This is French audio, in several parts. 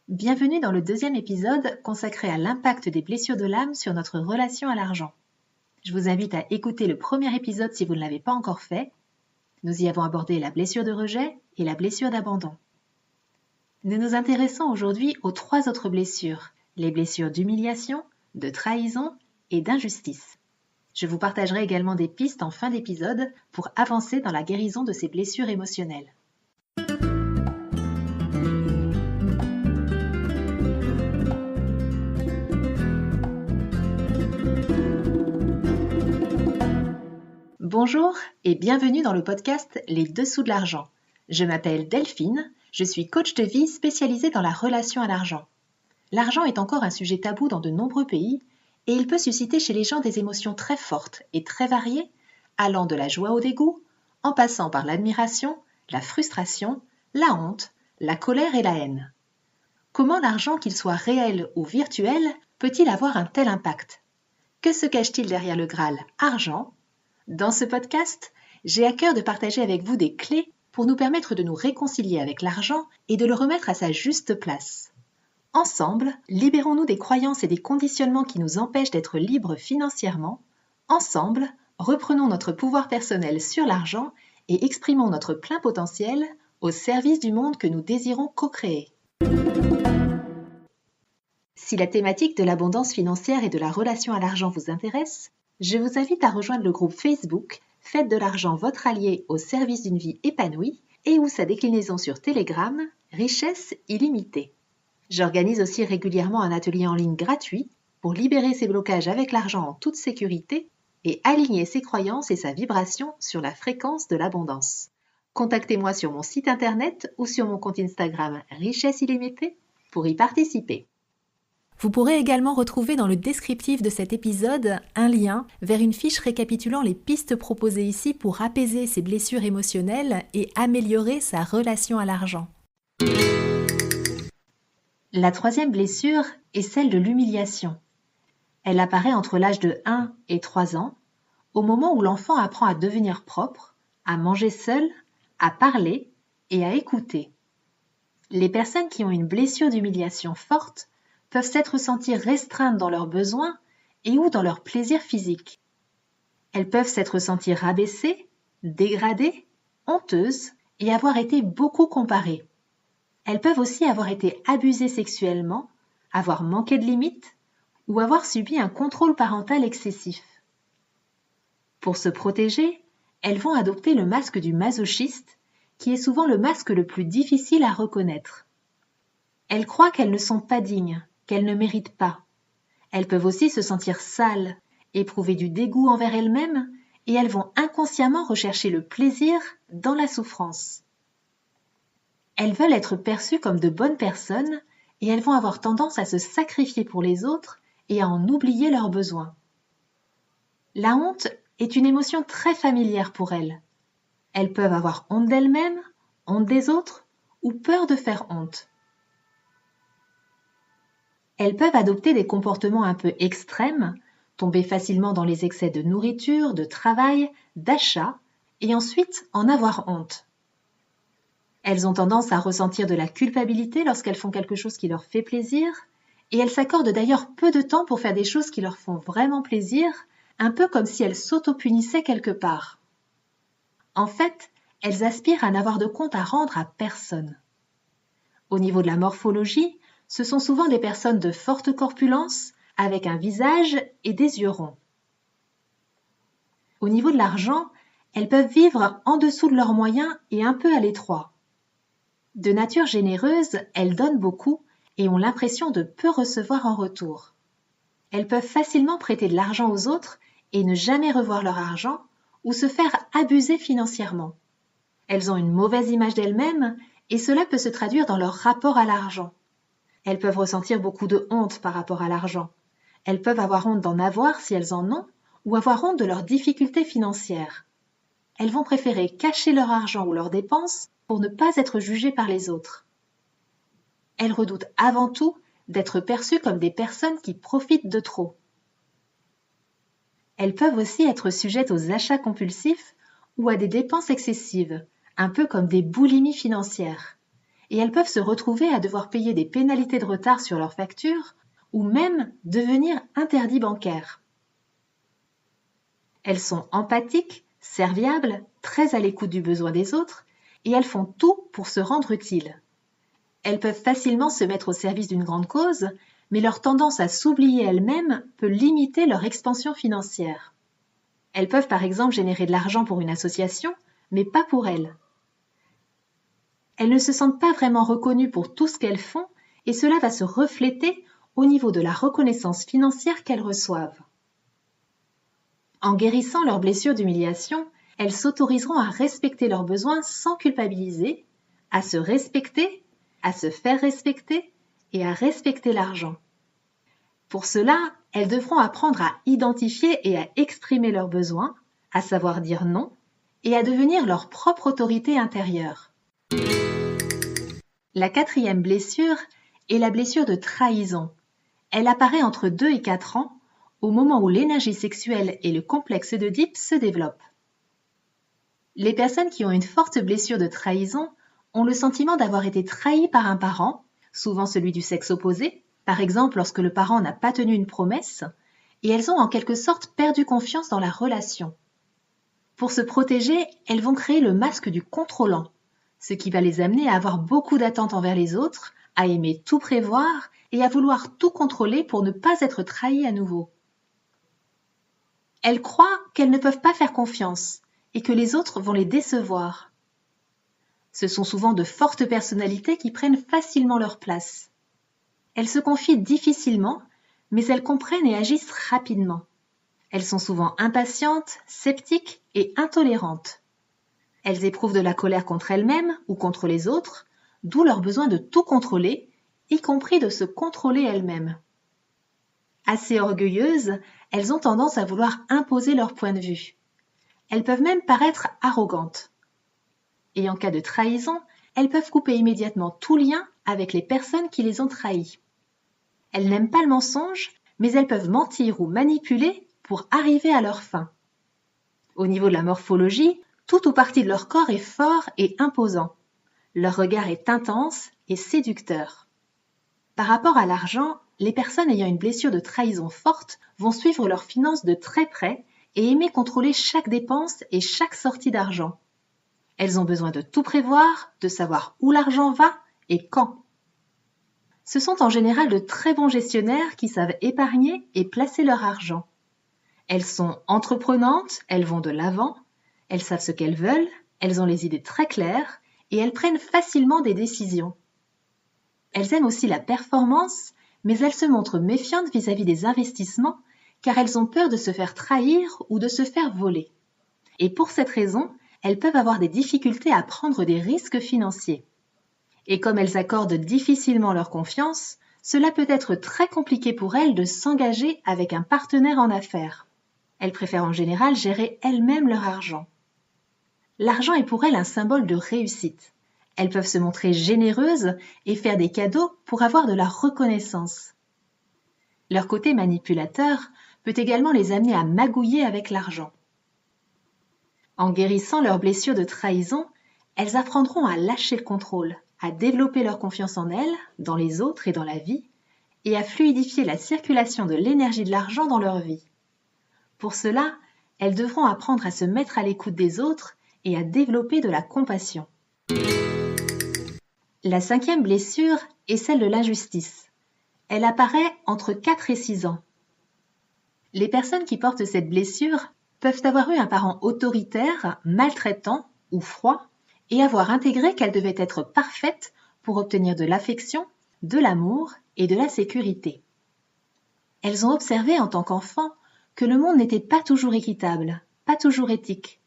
Bienvenue dans le deuxième épisode consacré à l'impact des blessures de l'âme sur notre relation à l'argent. Je vous invite à écouter le premier épisode si vous ne l'avez pas encore fait. Nous y avons abordé la blessure de rejet et la blessure d'abandon. Nous nous intéressons aujourd'hui aux trois autres blessures, les blessures d'humiliation, de trahison et d'injustice. Je vous partagerai également des pistes en fin d'épisode pour avancer dans la guérison de ces blessures émotionnelles. Bonjour et bienvenue dans le podcast Les Dessous de l'argent. Je m'appelle Delphine, je suis coach de vie spécialisée dans la relation à l'argent. L'argent est encore un sujet tabou dans de nombreux pays et il peut susciter chez les gens des émotions très fortes et très variées, allant de la joie au dégoût, en passant par l'admiration, la frustration, la honte, la colère et la haine. Comment l'argent, qu'il soit réel ou virtuel, peut-il avoir un tel impact ? Que se cache-t-il derrière le Graal argent ? Dans ce podcast, j'ai à cœur de partager avec vous des clés pour nous permettre de nous réconcilier avec l'argent et de le remettre à sa juste place. Ensemble, libérons-nous des croyances et des conditionnements qui nous empêchent d'être libres financièrement. Ensemble, reprenons notre pouvoir personnel sur l'argent et exprimons notre plein potentiel au service du monde que nous désirons co-créer. Si la thématique de l'abondance financière et de la relation à l'argent vous intéresse, je vous invite à rejoindre le groupe Facebook « Faites de l'argent votre allié au service d'une vie épanouie » et ou sa déclinaison sur Telegram « Richesse illimitée ». J'organise aussi régulièrement un atelier en ligne gratuit pour libérer ses blocages avec l'argent en toute sécurité et aligner ses croyances et sa vibration sur la fréquence de l'abondance. Contactez-moi sur mon site internet ou sur mon compte Instagram « Richesse illimitée » pour y participer. Vous pourrez également retrouver dans le descriptif de cet épisode un lien vers une fiche récapitulant les pistes proposées ici pour apaiser ses blessures émotionnelles et améliorer sa relation à l'argent. La troisième blessure est celle de l'humiliation. Elle apparaît entre l'âge de 1 et 3 ans, au moment où l'enfant apprend à devenir propre, à manger seul, à parler et à écouter. Les personnes qui ont une blessure d'humiliation forte peuvent s'être senties restreintes dans leurs besoins et ou dans leurs plaisirs physiques. Elles peuvent s'être senties rabaissées, dégradées, honteuses et avoir été beaucoup comparées. Elles peuvent aussi avoir été abusées sexuellement, avoir manqué de limites ou avoir subi un contrôle parental excessif. Pour se protéger, elles vont adopter le masque du masochiste, qui est souvent le masque le plus difficile à reconnaître. Elles croient qu'elles ne sont pas dignes, qu'elles ne méritent pas. Elles peuvent aussi se sentir sales, éprouver du dégoût envers elles-mêmes, et elles vont inconsciemment rechercher le plaisir dans la souffrance. Elles veulent être perçues comme de bonnes personnes, et elles vont avoir tendance à se sacrifier pour les autres et à en oublier leurs besoins. La honte est une émotion très familière pour elles. Elles peuvent avoir honte d'elles-mêmes, honte des autres, ou peur de faire honte. Elles peuvent adopter des comportements un peu extrêmes, tomber facilement dans les excès de nourriture, de travail, d'achat, et ensuite en avoir honte. Elles ont tendance à ressentir de la culpabilité lorsqu'elles font quelque chose qui leur fait plaisir, et elles s'accordent d'ailleurs peu de temps pour faire des choses qui leur font vraiment plaisir, un peu comme si elles s'auto-punissaient quelque part. En fait, elles aspirent à n'avoir de compte à rendre à personne. Au niveau de la morphologie, ce sont souvent des personnes de forte corpulence, avec un visage et des yeux ronds. Au niveau de l'argent, elles peuvent vivre en dessous de leurs moyens et un peu à l'étroit. De nature généreuse, elles donnent beaucoup et ont l'impression de peu recevoir en retour. Elles peuvent facilement prêter de l'argent aux autres et ne jamais revoir leur argent ou se faire abuser financièrement. Elles ont une mauvaise image d'elles-mêmes et cela peut se traduire dans leur rapport à l'argent. Elles peuvent ressentir beaucoup de honte par rapport à l'argent. Elles peuvent avoir honte d'en avoir si elles en ont, ou avoir honte de leurs difficultés financières. Elles vont préférer cacher leur argent ou leurs dépenses pour ne pas être jugées par les autres. Elles redoutent avant tout d'être perçues comme des personnes qui profitent de trop. Elles peuvent aussi être sujettes aux achats compulsifs ou à des dépenses excessives, un peu comme des boulimies financières. et elles peuvent se retrouver à devoir payer des pénalités de retard sur leurs factures ou même devenir interdites bancaires. Elles sont empathiques, serviables, très à l'écoute du besoin des autres et elles font tout pour se rendre utiles. Elles peuvent facilement se mettre au service d'une grande cause, mais leur tendance à s'oublier elles-mêmes peut limiter leur expansion financière. Elles peuvent par exemple générer de l'argent pour une association, mais pas pour elles. Elles ne se sentent pas vraiment reconnues pour tout ce qu'elles font et cela va se refléter au niveau de la reconnaissance financière qu'elles reçoivent. En guérissant leurs blessures d'humiliation, elles s'autoriseront à respecter leurs besoins sans culpabiliser, à se respecter, à se faire respecter et à respecter l'argent. Pour cela, elles devront apprendre à identifier et à exprimer leurs besoins, à savoir dire non et à devenir leur propre autorité intérieure. La 4e blessure est la blessure de trahison. Elle apparaît entre 2 et 4 ans, au moment où l'énergie sexuelle et le complexe d'Oedipe se développent. Les personnes qui ont une forte blessure de trahison ont le sentiment d'avoir été trahies par un parent, souvent celui du sexe opposé, par exemple lorsque le parent n'a pas tenu une promesse, et elles ont en quelque sorte perdu confiance dans la relation. Pour se protéger, elles vont créer le masque du contrôlant, ce qui va les amener à avoir beaucoup d'attentes envers les autres, à aimer tout prévoir et à vouloir tout contrôler pour ne pas être trahies à nouveau. Elles croient qu'elles ne peuvent pas faire confiance et que les autres vont les décevoir. Ce sont souvent de fortes personnalités qui prennent facilement leur place. Elles se confient difficilement, mais elles comprennent et agissent rapidement. Elles sont souvent impatientes, sceptiques et intolérantes. Elles éprouvent de la colère contre elles-mêmes ou contre les autres, d'où leur besoin de tout contrôler, y compris de se contrôler elles-mêmes. Assez orgueilleuses, elles ont tendance à vouloir imposer leur point de vue. Elles peuvent même paraître arrogantes. Et en cas de trahison, elles peuvent couper immédiatement tout lien avec les personnes qui les ont trahies. Elles n'aiment pas le mensonge, mais elles peuvent mentir ou manipuler pour arriver à leur fin. Au niveau de la morphologie, tout ou partie de leur corps est fort et imposant. Leur regard est intense et séducteur. Par rapport à l'argent, les personnes ayant une blessure de trahison forte vont suivre leurs finances de très près et aimer contrôler chaque dépense et chaque sortie d'argent. Elles ont besoin de tout prévoir, de savoir où l'argent va et quand. Ce sont en général de très bons gestionnaires qui savent épargner et placer leur argent. Elles sont entreprenantes, elles vont de l'avant, elles savent ce qu'elles veulent, elles ont les idées très claires et elles prennent facilement des décisions. Elles aiment aussi la performance, mais elles se montrent méfiantes vis-à-vis des investissements car elles ont peur de se faire trahir ou de se faire voler. Et pour cette raison, elles peuvent avoir des difficultés à prendre des risques financiers. Et comme elles accordent difficilement leur confiance, cela peut être très compliqué pour elles de s'engager avec un partenaire en affaires. Elles préfèrent en général gérer elles-mêmes leur argent. L'argent est pour elles un symbole de réussite. Elles peuvent se montrer généreuses et faire des cadeaux pour avoir de la reconnaissance. Leur côté manipulateur peut également les amener à magouiller avec l'argent. En guérissant leurs blessures de trahison, elles apprendront à lâcher le contrôle, à développer leur confiance en elles, dans les autres et dans la vie, et à fluidifier la circulation de l'énergie de l'argent dans leur vie. Pour cela, elles devront apprendre à se mettre à l'écoute des autres et à développer de la compassion. La 5e blessure est celle de l'injustice. Elle apparaît entre 4 et 6 ans. Les personnes qui portent cette blessure peuvent avoir eu un parent autoritaire, maltraitant ou froid, et avoir intégré qu'elles devaient être parfaites pour obtenir de l'affection, de l'amour et de la sécurité. Elles ont observé en tant qu'enfants que le monde n'était pas toujours équitable, pas toujours éthique.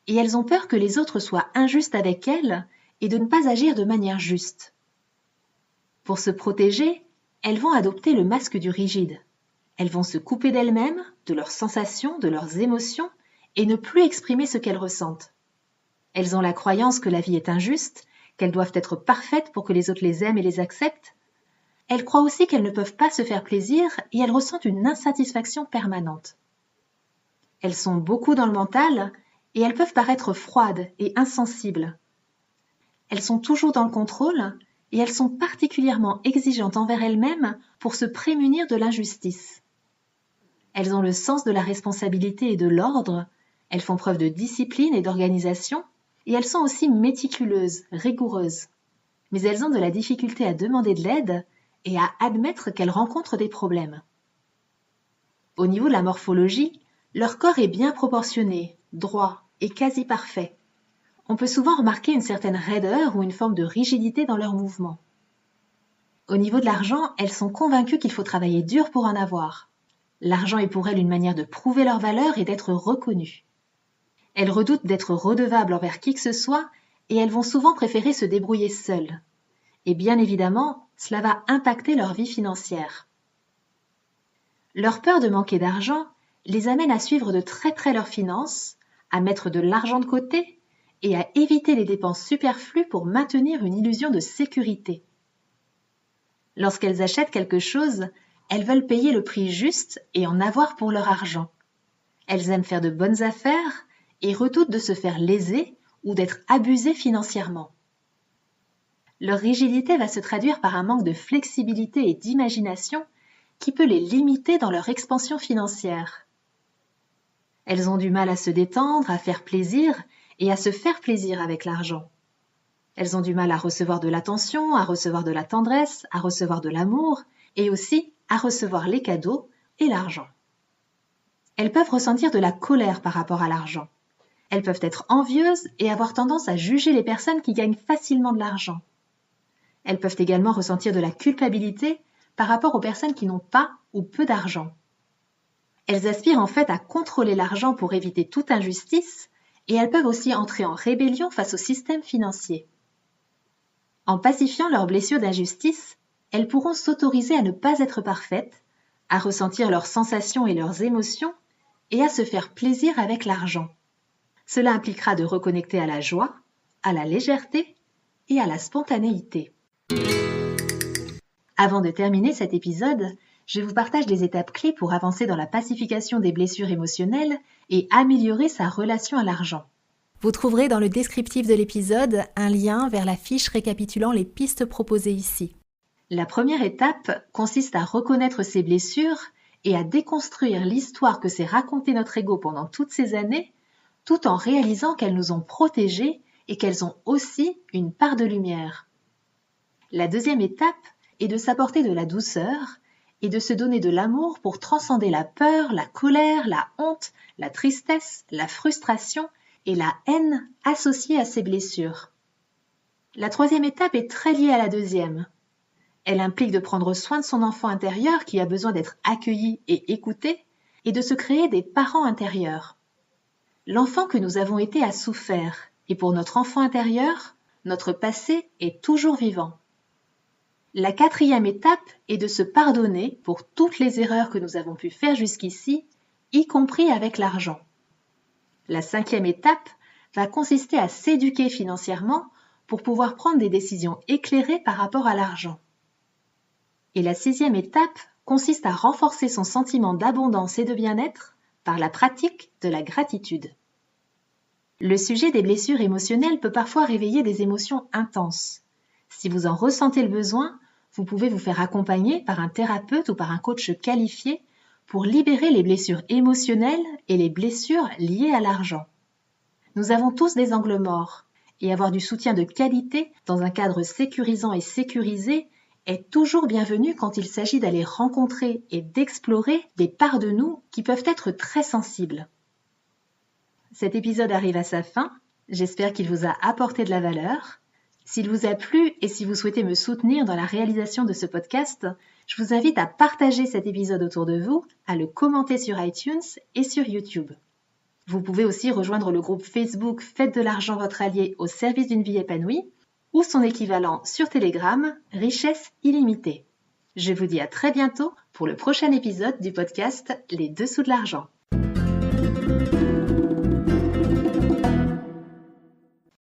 Et elles ont peur que les autres soient injustes avec elles et de ne pas agir de manière juste. Pour se protéger, elles vont adopter le masque du rigide. Elles vont se couper d'elles-mêmes, de leurs sensations, de leurs émotions et ne plus exprimer ce qu'elles ressentent. Elles ont la croyance que la vie est injuste, qu'elles doivent être parfaites pour que les autres les aiment et les acceptent. Elles croient aussi qu'elles ne peuvent pas se faire plaisir et elles ressentent une insatisfaction permanente. Elles sont beaucoup dans le mental et elles peuvent paraître froides et insensibles. Elles sont toujours dans le contrôle et elles sont particulièrement exigeantes envers elles-mêmes pour se prémunir de l'injustice. Elles ont le sens de la responsabilité et de l'ordre, elles font preuve de discipline et d'organisation, et elles sont aussi méticuleuses, rigoureuses. Mais elles ont de la difficulté à demander de l'aide et à admettre qu'elles rencontrent des problèmes. Au niveau de la morphologie, leur corps est bien proportionné, droit et quasi parfait. On peut souvent remarquer une certaine raideur ou une forme de rigidité dans leurs mouvements. Au niveau de l'argent, elles sont convaincues qu'il faut travailler dur pour en avoir. L'argent est pour elles une manière de prouver leur valeur et d'être reconnues. Elles redoutent d'être redevables envers qui que ce soit et elles vont souvent préférer se débrouiller seules. Et bien évidemment, cela va impacter leur vie financière. Leur peur de manquer d'argent les amène à suivre de très près leurs finances, à mettre de l'argent de côté et à éviter les dépenses superflues pour maintenir une illusion de sécurité. Lorsqu'elles achètent quelque chose, elles veulent payer le prix juste et en avoir pour leur argent. Elles aiment faire de bonnes affaires et redoutent de se faire léser ou d'être abusées financièrement. Leur rigidité va se traduire par un manque de flexibilité et d'imagination qui peut les limiter dans leur expansion financière. Elles ont du mal à se détendre, à faire plaisir et à se faire plaisir avec l'argent. Elles ont du mal à recevoir de l'attention, à recevoir de la tendresse, à recevoir de l'amour et aussi à recevoir les cadeaux et l'argent. Elles peuvent ressentir de la colère par rapport à l'argent. Elles peuvent être envieuses et avoir tendance à juger les personnes qui gagnent facilement de l'argent. Elles peuvent également ressentir de la culpabilité par rapport aux personnes qui n'ont pas ou peu d'argent. Elles aspirent en fait à contrôler l'argent pour éviter toute injustice et elles peuvent aussi entrer en rébellion face au système financier. En pacifiant leurs blessures d'injustice, elles pourront s'autoriser à ne pas être parfaites, à ressentir leurs sensations et leurs émotions et à se faire plaisir avec l'argent. Cela impliquera de reconnecter à la joie, à la légèreté et à la spontanéité. Avant de terminer cet épisode, je vous partage des étapes clés pour avancer dans la pacification des blessures émotionnelles et améliorer sa relation à l'argent. Vous trouverez dans le descriptif de l'épisode un lien vers la fiche récapitulant les pistes proposées ici. La première étape consiste à reconnaître ces blessures et à déconstruire l'histoire que s'est racontée notre ego pendant toutes ces années, tout en réalisant qu'elles nous ont protégés et qu'elles ont aussi une part de lumière. La deuxième étape est de s'apporter de la douceur et de se donner de l'amour pour transcender la peur, la colère, la honte, la tristesse, la frustration et la haine associées à ces blessures. La troisième étape est très liée à la deuxième. Elle implique de prendre soin de son enfant intérieur qui a besoin d'être accueilli et écouté et de se créer des parents intérieurs. L'enfant que nous avons été a souffert et pour notre enfant intérieur, notre passé est toujours vivant. La quatrième étape est de se pardonner pour toutes les erreurs que nous avons pu faire jusqu'ici, y compris avec l'argent. La cinquième étape va consister à s'éduquer financièrement pour pouvoir prendre des décisions éclairées par rapport à l'argent. Et la sixième étape consiste à renforcer son sentiment d'abondance et de bien-être par la pratique de la gratitude. Le sujet des blessures émotionnelles peut parfois réveiller des émotions intenses. Si vous en ressentez le besoin, vous pouvez vous faire accompagner par un thérapeute ou par un coach qualifié pour libérer les blessures émotionnelles et les blessures liées à l'argent. Nous avons tous des angles morts et avoir du soutien de qualité dans un cadre sécurisant et sécurisé est toujours bienvenu quand il s'agit d'aller rencontrer et d'explorer des parts de nous qui peuvent être très sensibles. Cet épisode arrive à sa fin, j'espère qu'il vous a apporté de la valeur. S'il vous a plu et si vous souhaitez me soutenir dans la réalisation de ce podcast, je vous invite à partager cet épisode autour de vous, à le commenter sur iTunes et sur YouTube. Vous pouvez aussi rejoindre le groupe Facebook Faites de l'argent votre allié au service d'une vie épanouie ou son équivalent sur Telegram, Richesse illimitée. Je vous dis à très bientôt pour le prochain épisode du podcast Les Dessous de l'argent.